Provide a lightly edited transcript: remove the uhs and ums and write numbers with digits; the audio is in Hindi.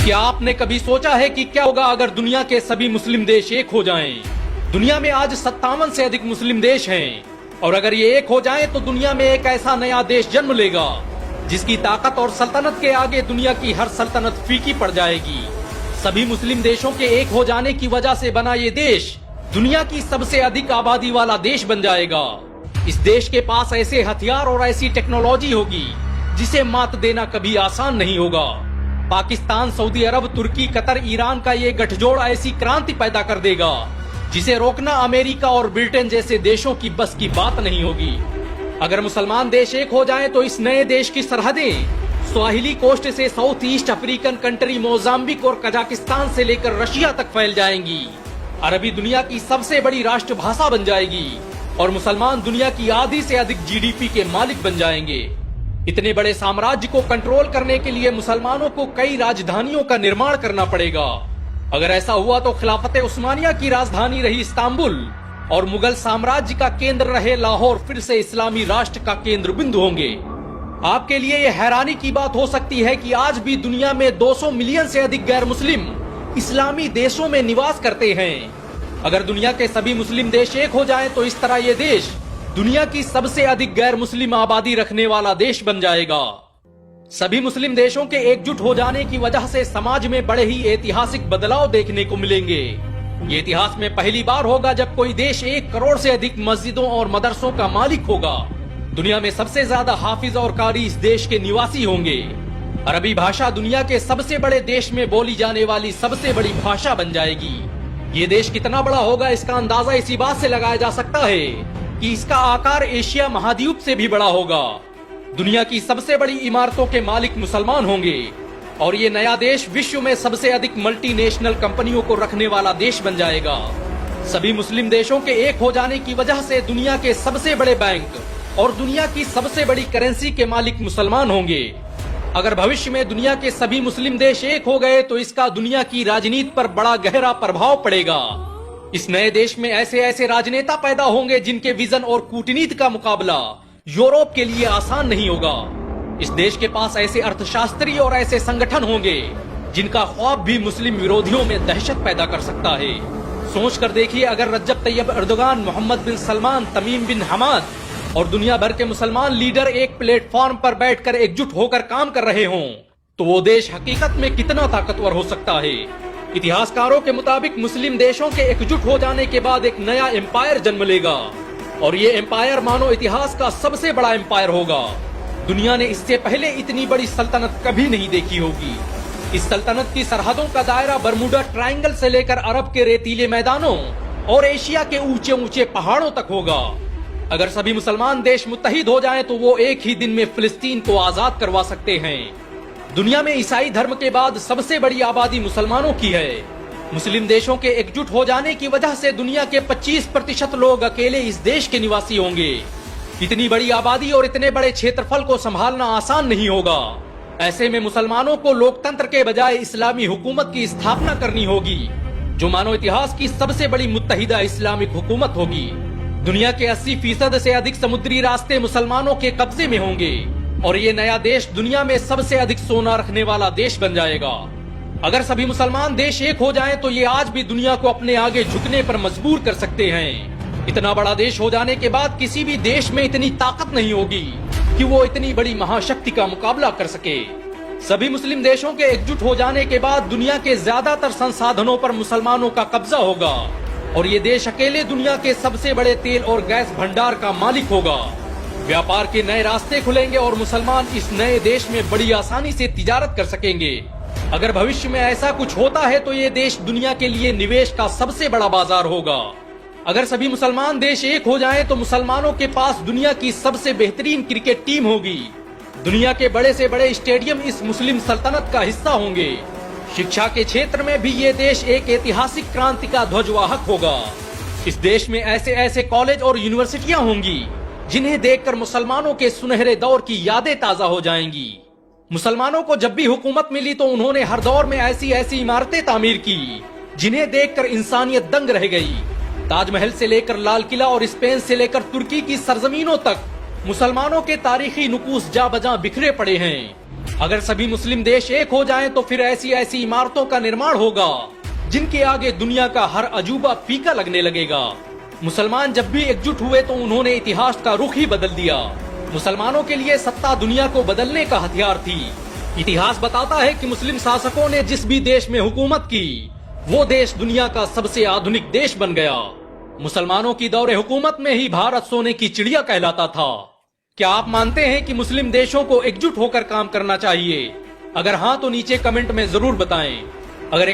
क्या आपने कभी सोचा है कि क्या होगा अगर दुनिया के सभी मुस्लिम देश एक हो जाएं? दुनिया में आज 57 से अधिक मुस्लिम देश हैं और अगर ये एक हो जाएं तो दुनिया में एक ऐसा नया देश जन्म लेगा जिसकी ताकत और सल्तनत के आगे दुनिया की हर सल्तनत फीकी पड़ जाएगी। सभी मुस्लिम देशों के एक हो जाने की वजह से बना ये देश दुनिया की सबसे अधिक आबादी वाला देश बन जाएगा। इस देश के पास ऐसे हथियार और ऐसी टेक्नोलॉजी होगी जिसे मात देना कभी आसान नहीं होगा। पाकिस्तान, सऊदी अरब, तुर्की, कतर, ईरान का ये गठजोड़ ऐसी क्रांति पैदा कर देगा जिसे रोकना अमेरिका और ब्रिटेन जैसे देशों की बस की बात नहीं होगी। अगर मुसलमान देश एक हो जाएं तो इस नए देश की सरहदें स्वाहिली कोस्ट से south east African country Mozambique और कजाकिस्तान से लेकर रशिया तक फैल जाएंगी। अरबी दुनिया की सबसे बड़ी राष्ट्रभाषा बन जाएगी और मुसलमान दुनिया की आधी से अधिक जीडीपी के मालिक बन जाएंगे। इतने बड़े साम्राज्य को कंट्रोल करने के लिए मुसलमानों को कई राजधानियों का निर्माण करना पड़ेगा। अगर ऐसा हुआ तो खिलाफत उस्मानिया की राजधानी रही इस्तांबुल और मुगल साम्राज्य का केंद्र रहे लाहौर फिर से इस्लामी राष्ट्र का केंद्र बिंदु होंगे। आपके लिए यह हैरानी की बात हो सकती है कि आज भी दुनिया में 200 मिलियन से अधिक गैर मुस्लिम इस्लामी देशों में निवास करते हैं। अगर दुनिया के सभी मुस्लिम देश एक हो जाएं तो इस तरह ये देश दुनिया की सबसे अधिक गैर मुस्लिम आबादी रखने वाला देश बन जाएगा। सभी मुस्लिम देशों के एकजुट हो जाने की वजह से समाज में बड़े ही ऐतिहासिक बदलाव देखने को मिलेंगे। ये इतिहास में पहली बार होगा जब कोई देश 1 करोड़ से अधिक मस्जिदों और मदरसों का मालिक होगा। दुनिया में सबसे ज्यादा हाफिज और कारी इस देश के निवासी होंगे। अरबी भाषा दुनिया के सबसे बड़े देश में बोली जाने वाली सबसे बड़ी भाषा बन जाएगी। ये देश कितना बड़ा होगा इसका अंदाजा इसी बात से लगाया जा सकता है कि इसका आकार एशिया महाद्वीप से भी बड़ा होगा। दुनिया की सबसे बड़ी इमारतों के मालिक मुसलमान होंगे और ये नया देश विश्व में सबसे अधिक मल्टीनेशनल कंपनियों को रखने वाला देश बन जाएगा। सभी मुस्लिम देशों के एक हो जाने की वजह से दुनिया के सबसे बड़े बैंक और दुनिया की सबसे बड़ी करेंसी के मालिक मुसलमान होंगे। अगर भविष्य में दुनिया के सभी मुस्लिम देश एक हो गए तो इसका दुनिया की राजनीति पर बड़ा गहरा प्रभाव पड़ेगा। इस नए देश में ऐसे ऐसे राजनेता पैदा होंगे जिनके विजन और कूटनीति का मुकाबला यूरोप के लिए आसान नहीं होगा। इस देश के पास ऐसे अर्थशास्त्री और ऐसे संगठन होंगे जिनका ख्वाब भी मुस्लिम विरोधियों में दहशत पैदा कर सकता है। सोच कर देखिए, अगर रज्जब तैयब एर्दोगान, मोहम्मद बिन सलमान, तमीम बिन हमाद और दुनिया भर के मुसलमान लीडर एक प्लेटफॉर्म पर बैठकर एकजुट होकर काम कर रहे हों तो वो देश हकीकत में कितना ताकतवर हो सकता है। इतिहासकारों के मुताबिक मुस्लिम देशों के एकजुट हो जाने के बाद एक नया एम्पायर जन्म लेगा और ये एम्पायर मानो इतिहास का सबसे बड़ा एम्पायर होगा। दुनिया ने इससे पहले इतनी बड़ी सल्तनत कभी नहीं देखी होगी। इस सल्तनत की सरहदों का दायरा बरमुडा ट्रायंगल से लेकर अरब के रेतीले मैदानों और एशिया के ऊंचे ऊंचे पहाड़ों तक होगा। अगर सभी मुसलमान देश मुत्तहिद हो जाएं तो वो एक ही दिन में फिलिस्तीन को आजाद करवा सकते हैं। दुनिया में ईसाई धर्म के बाद सबसे बड़ी आबादी मुसलमानों की है। मुस्लिम देशों के एकजुट हो जाने की वजह से दुनिया के 25% लोग अकेले इस देश के निवासी होंगे। इतनी बड़ी आबादी और इतने बड़े क्षेत्रफल को संभालना आसान नहीं होगा। ऐसे में मुसलमानों को लोकतंत्र के बजाय इस्लामी हुकूमत की स्थापना करनी होगी जो मानव इतिहास की सबसे बड़ी मुत्तहिदा इस्लामिक हुकूमत होगी। दुनिया के 80% से अधिक समुद्री रास्ते मुसलमानों के कब्जे में होंगे और ये नया देश दुनिया में सबसे अधिक सोना रखने वाला देश बन जाएगा। अगर सभी मुसलमान देश एक हो जाएं तो ये आज भी दुनिया को अपने आगे झुकने पर मजबूर कर सकते हैं। इतना बड़ा देश हो जाने के बाद किसी भी देश में इतनी ताकत नहीं होगी कि वो इतनी बड़ी महाशक्ति का मुकाबला कर सके। सभी मुस्लिम देशों के एकजुट हो जाने के बाद दुनिया के ज्यादातर संसाधनों पर मुसलमानों का कब्जा होगा और ये देश अकेले दुनिया के सबसे बड़े तेल और गैस भंडार का मालिक होगा। व्यापार के नए रास्ते खुलेंगे और मुसलमान इस नए देश में बड़ी आसानी से तिजारत कर सकेंगे। अगर भविष्य में ऐसा कुछ होता है तो ये देश दुनिया के लिए निवेश का सबसे बड़ा बाजार होगा। अगर सभी मुसलमान देश एक हो जाएं तो मुसलमानों के पास दुनिया की सबसे बेहतरीन क्रिकेट टीम होगी। दुनिया के बड़े से बड़े स्टेडियम इस मुस्लिम सल्तनत का हिस्सा होंगे। शिक्षा के क्षेत्र में भी ये देश एक ऐतिहासिक क्रांति का ध्वजवाहक होगा। इस देश में ऐसे ऐसे कॉलेज और यूनिवर्सिटियां होंगी जिन्हें देखकर मुसलमानों के सुनहरे दौर की यादें ताजा हो जाएंगी। मुसलमानों को जब भी हुकूमत मिली तो उन्होंने हर दौर में ऐसी ऐसी इमारतें तामीर की जिन्हें देखकर इंसानियत दंग रह गई। ताजमहल से लेकर लाल किला और स्पेन से लेकर तुर्की की सरजमीनों तक मुसलमानों के तारीखी नुकूस जा बजा बिखरे पड़े हैं। अगर सभी मुस्लिम देश एक हो जाएं तो फिर ऐसी ऐसी इमारतों का निर्माण होगा जिनके आगे दुनिया का हर अजूबा फीका लगने लगेगा। मुसलमान जब भी एकजुट हुए तो उन्होंने इतिहास का रुख ही बदल दिया। मुसलमानों के लिए सत्ता दुनिया को बदलने का हथियार थी। इतिहास बताता है कि मुस्लिम शासकों ने जिस भी देश में हुकूमत की वो देश दुनिया का सबसे आधुनिक देश बन गया। मुसलमानों की दौरे हुकूमत में ही भारत सोने की चिड़िया कहलाता था। क्या आप मानते हैं कि मुस्लिम देशों को एकजुट होकर काम करना चाहिए? अगर हाँ तो नीचे कमेंट में जरूर बताएं। अगर